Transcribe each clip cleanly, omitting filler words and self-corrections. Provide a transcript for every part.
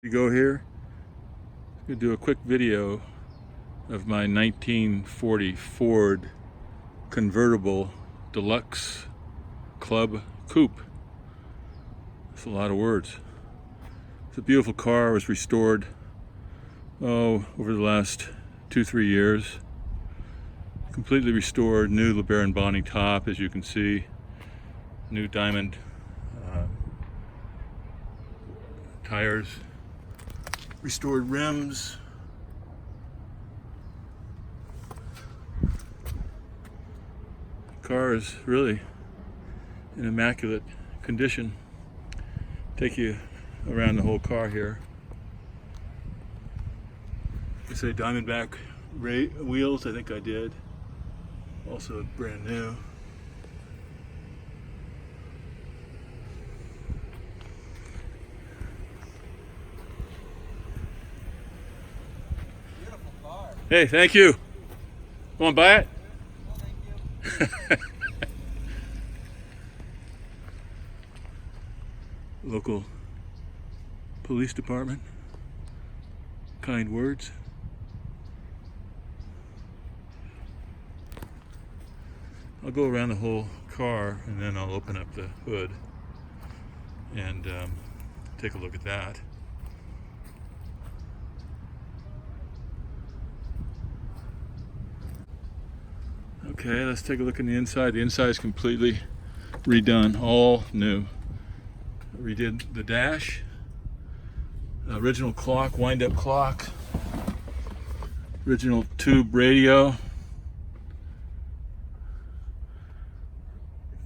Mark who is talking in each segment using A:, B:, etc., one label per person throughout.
A: You go here. I'm going to do a quick video of my 1940 Ford Convertible Deluxe Club Coupe. That's a lot of words. It's a beautiful car. It was restored over the last 2-3 years. Completely restored, new LeBaron Bonney top, as you can see. New diamond tires. Restored rims. Car is really in immaculate condition. Take you around the whole car here. I say Diamondback wheels, I think I did. Also brand new.
B: Beautiful car.
A: Hey, thank you. Want to buy it?
B: No, thank you.
A: Local police department. Kind words. I'll go around the whole car and then I'll open up the hood and take a look at that. Okay, let's take a look in the inside. The inside is completely redone, all new. Redid the dash, original clock, wind-up clock, original tube radio,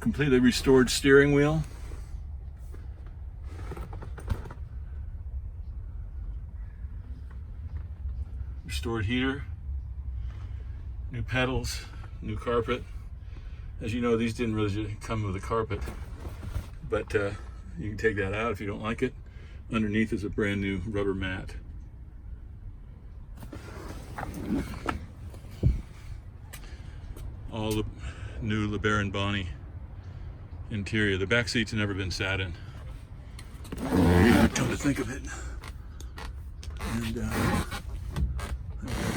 A: completely restored steering wheel, restored heater, new pedals, new carpet. As you know, these didn't really come with a carpet, but you can take that out if you don't like it. Underneath is a brand new rubber mat. All the new LeBaron Bonney interior. The back seat's never been sat in. Come to think of it. And that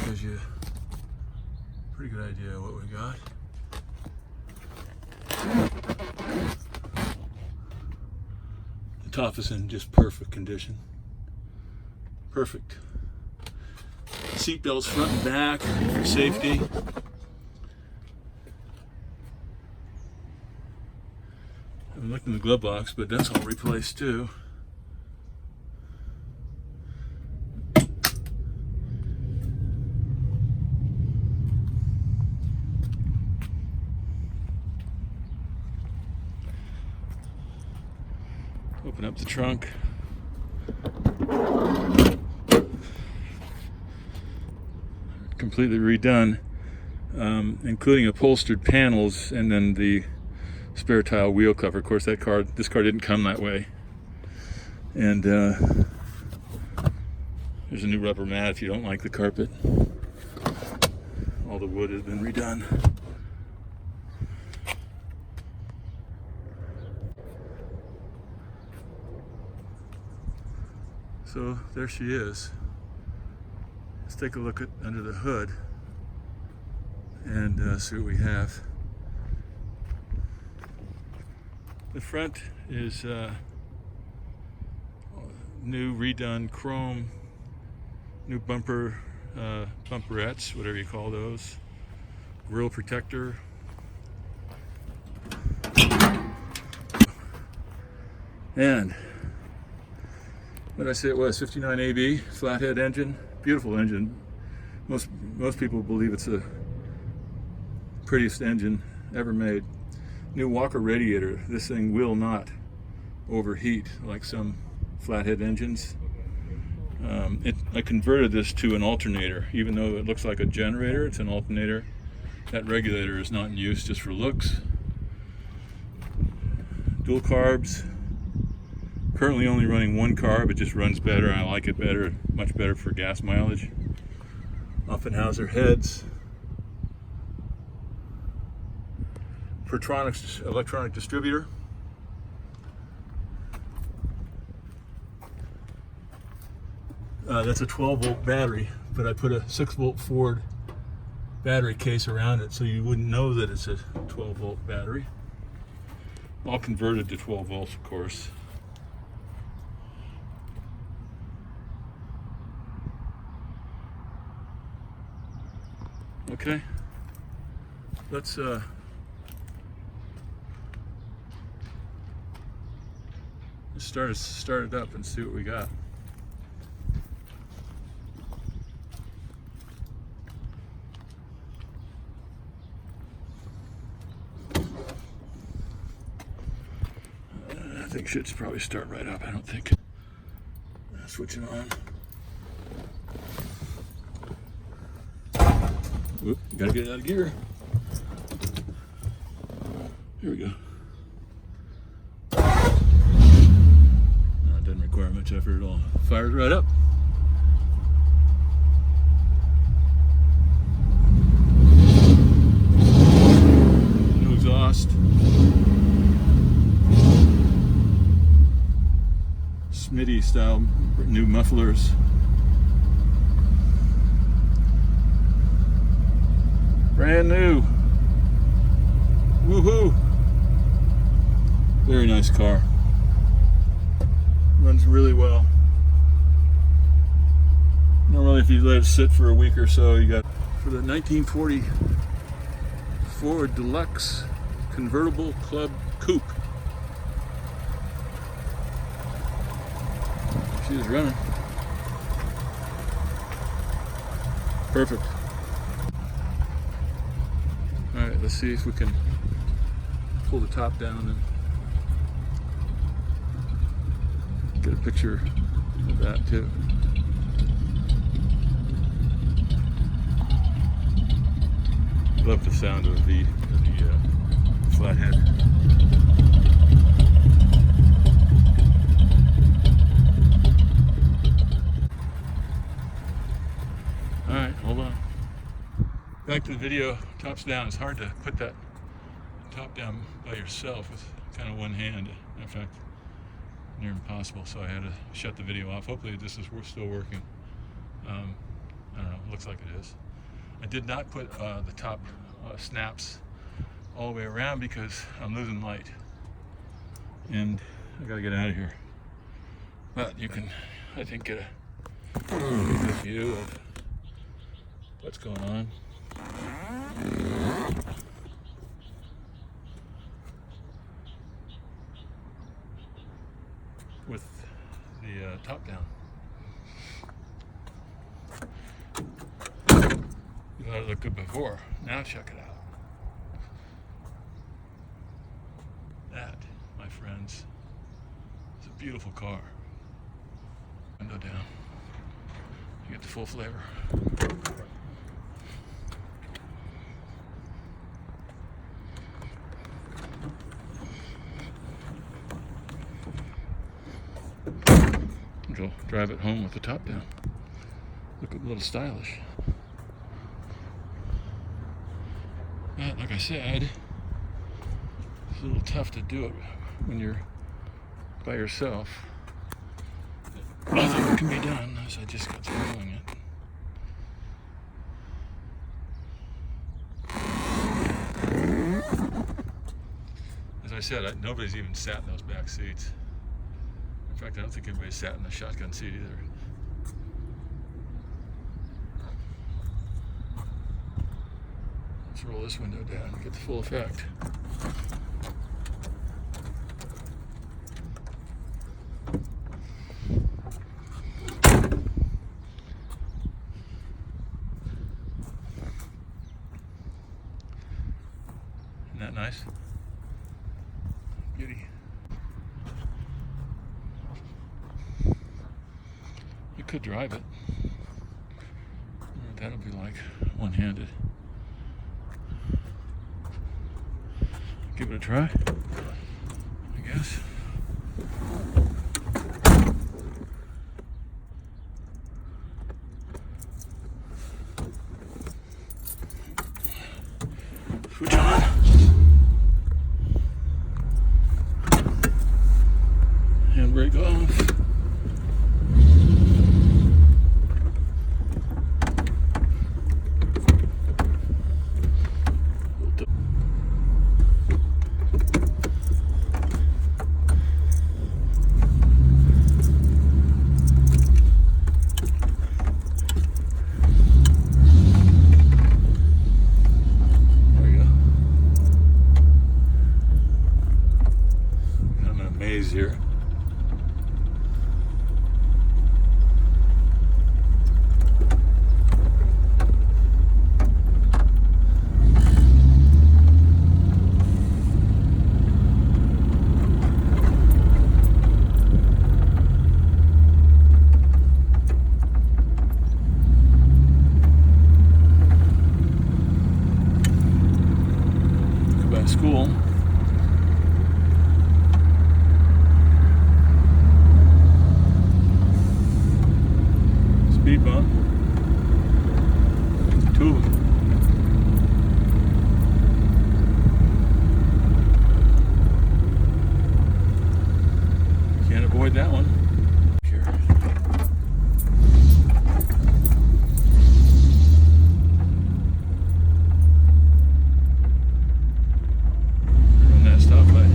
A: gives you a pretty good idea of what we got. The top is in just perfect condition. Perfect. Seat belts front and back for safety. I haven't looked in the glove box, but that's all replaced too. Open up the trunk. Completely redone, including upholstered panels and then the spare tile wheel cover. Of course, this car didn't come that way. And there's a new rubber mat if you don't like the carpet. All the wood has been redone. So there she is. Let's take a look at under the hood and see what we have. The front is new redone chrome, new bumper, bumperettes, whatever you call those, grille protector. And what did I say it was? 59 AB, flathead engine, beautiful engine. Most people believe it's the prettiest engine ever made. New Walker radiator. This thing will not overheat like some flathead engines. I converted this to an alternator. Even though it looks like a generator, it's an alternator. That regulator is not in use, just for looks. Dual carbs. Currently only running one carb, it just runs better. I like it better, much better for gas mileage. Offenhauser heads. Pertronix electronic distributor. That's a 12-volt battery, but I put a 6-volt Ford battery case around it so you wouldn't know that it's a 12-volt battery. All converted to 12 volts, of course. Okay, let's start it up and see what we got. I think it should probably start right up. I don't think. Switch it on. Whoop, gotta get it out of gear. Here we go. No, it doesn't require much effort at all. Fires right up. No exhaust. Smitty style new mufflers. Brand new. Woohoo! Very nice car. Runs really well. Normally if you let it sit for a week or so, you got for the 1940 Ford Deluxe Convertible Club Coupe. She is running. Perfect. Alright, let's see if we can pull the top down and get a picture of that too. Love the sound of the flathead. Alright, hold on. Back to the video, tops down. It's hard to put that top down by yourself with kind of one hand. In fact, near impossible, so I had to shut the video off. Hopefully this is still working. I don't know, it looks like it is. I did not put the top snaps all the way around because I'm losing light. And I gotta get out of here. But you can, I think, get a good view of what's going on. With the top down. You thought it looked good before. Now check it out. That, my friends, is a beautiful car. Window down. You get the full flavor. You'll drive it home with the top down. Look a little stylish. But like I said, it's a little tough to do it when you're by yourself. Nothing can be done, as I just got through doing it. As I said, nobody's even sat in those back seats. In fact, I don't think anybody sat in the shotgun seat either. Let's roll this window down and get the full effect. Isn't that nice? Beauty. You could drive it. That'll be like one-handed. Give it a try, I guess. Switch on. Handbrake off. speed bump. Two of them. Can't avoid that one. Here. Run that stoplight.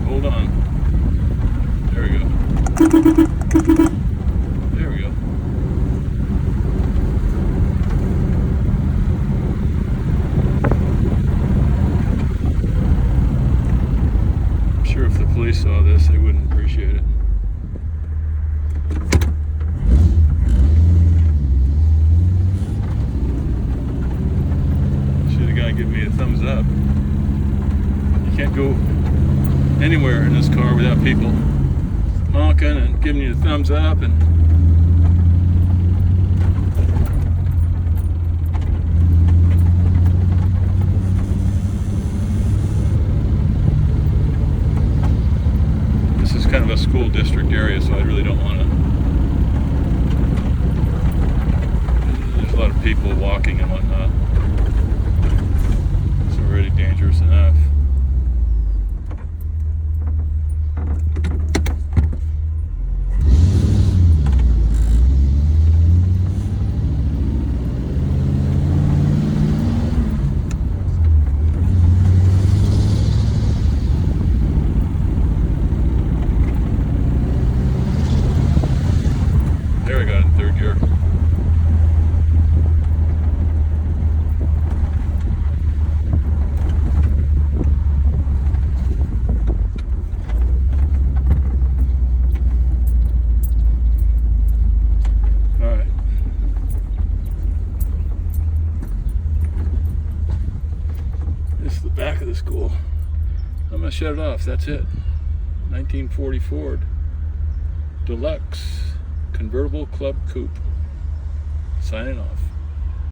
A: Hold on. There we go. There we go. I'm sure if the police saw this, they wouldn't appreciate it. See the guy give me a thumbs up. You can't go anywhere in this car without people honking and giving you a thumbs up. And this is kind of a school district area, so I really don't want to. There's a lot of people walking and whatnot. It's already dangerous enough. There, I got in third gear. All right. This is the back of the school. I'm gonna shut it off. That's it. 1940 Ford Deluxe Convertible Club Coupe. Signing off.